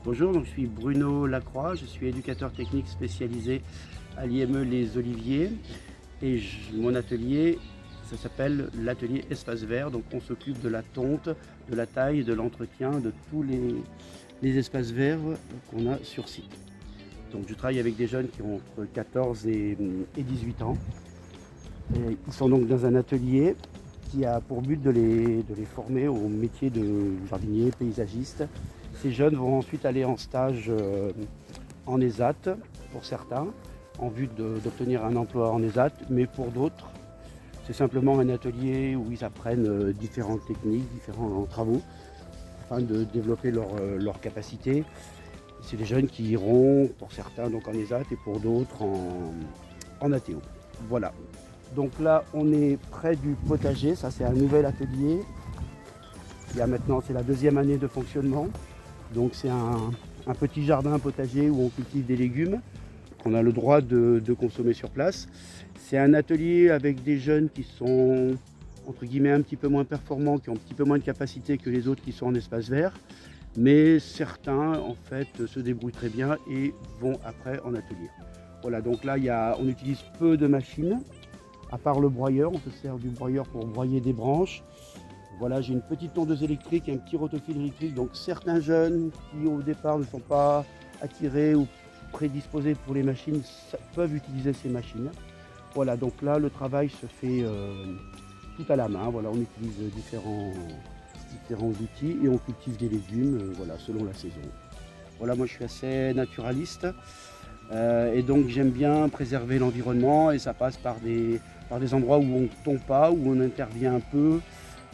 Bonjour, donc je suis Bruno Lacroix, je suis éducateur technique spécialisé à l'IME Les Oliviers et mon atelier, ça s'appelle l'atelier Espace Vert. Donc on s'occupe de la tonte, de la taille, de l'entretien de tous les espaces verts qu'on a sur site. Donc je travaille avec des jeunes qui ont entre 14 et 18 ans. Et ils sont donc dans un atelier qui a pour but de les former au métier de jardinier, paysagiste. Ces jeunes vont ensuite aller en stage en ESAT pour certains, en vue d'obtenir un emploi en ESAT, mais pour d'autres, c'est simplement un atelier où ils apprennent différentes techniques, différents travaux, afin de développer leur capacité. C'est des jeunes qui iront, pour certains, donc en ESAT et pour d'autres en ATO. Voilà. Donc là, on est près du potager. Ça, c'est un nouvel atelier. Il y a maintenant, c'est la deuxième année de fonctionnement. Donc c'est un petit jardin potager où on cultive des légumes qu'on a le droit de consommer sur place. C'est un atelier avec des jeunes qui sont, entre guillemets, un petit peu moins performants, qui ont un petit peu moins de capacité que les autres qui sont en espace vert. Mais certains, en fait, se débrouillent très bien et vont après en atelier. Voilà, donc là, on utilise peu de machines. À part le broyeur, on se sert du broyeur pour broyer des branches. Voilà, j'ai une petite tondeuse électrique et un petit rotofil électrique. Donc certains jeunes qui au départ ne sont pas attirés ou prédisposés pour les machines peuvent utiliser ces machines. Voilà, donc là le travail se fait tout à la main. Voilà, on utilise différents outils et on cultive des légumes voilà, selon la saison. Voilà, moi je suis assez naturaliste et donc j'aime bien préserver l'environnement et ça passe par des endroits où on ne tombe pas, où on intervient un peu.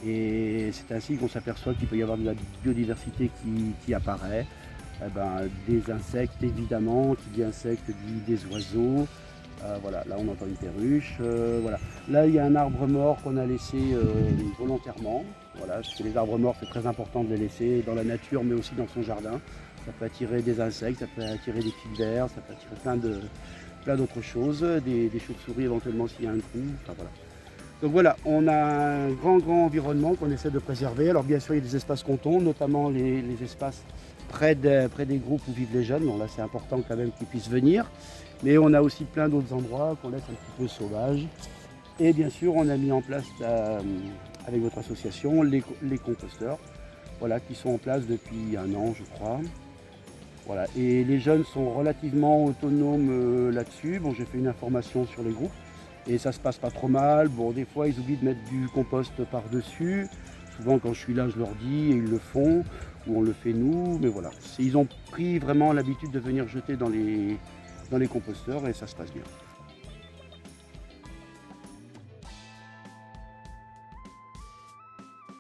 Et c'est ainsi qu'on s'aperçoit qu'il peut y avoir de la biodiversité qui apparaît. Des insectes évidemment, qui dit insectes dit des oiseaux. Voilà, là on entend une perruche. Voilà. Là il y a un arbre mort qu'on a laissé volontairement. Voilà, parce que les arbres morts c'est très important de les laisser dans la nature mais aussi dans son jardin. Ça peut attirer des insectes, ça peut attirer des petites vers, ça peut attirer plein d'autres choses, des chauves-souris éventuellement s'il y a un trou. Enfin, voilà. Donc voilà, on a un grand environnement qu'on essaie de préserver. Alors bien sûr, il y a des espaces qu'on tombe, notamment les espaces près des groupes où vivent les jeunes. Bon là, c'est important quand même qu'ils puissent venir. Mais on a aussi plein d'autres endroits qu'on laisse un petit peu sauvages. Et bien sûr, on a mis en place avec votre association les composteurs, voilà, qui sont en place depuis un an, je crois. Voilà. Et les jeunes sont relativement autonomes là-dessus. Bon, j'ai fait une information sur les groupes. Et ça se passe pas trop mal. Bon, des fois, ils oublient de mettre du compost par-dessus. Souvent, quand je suis là, je leur dis et ils le font. Ou on le fait nous. Mais voilà. Ils ont pris vraiment l'habitude de venir jeter dans les composteurs et ça se passe bien.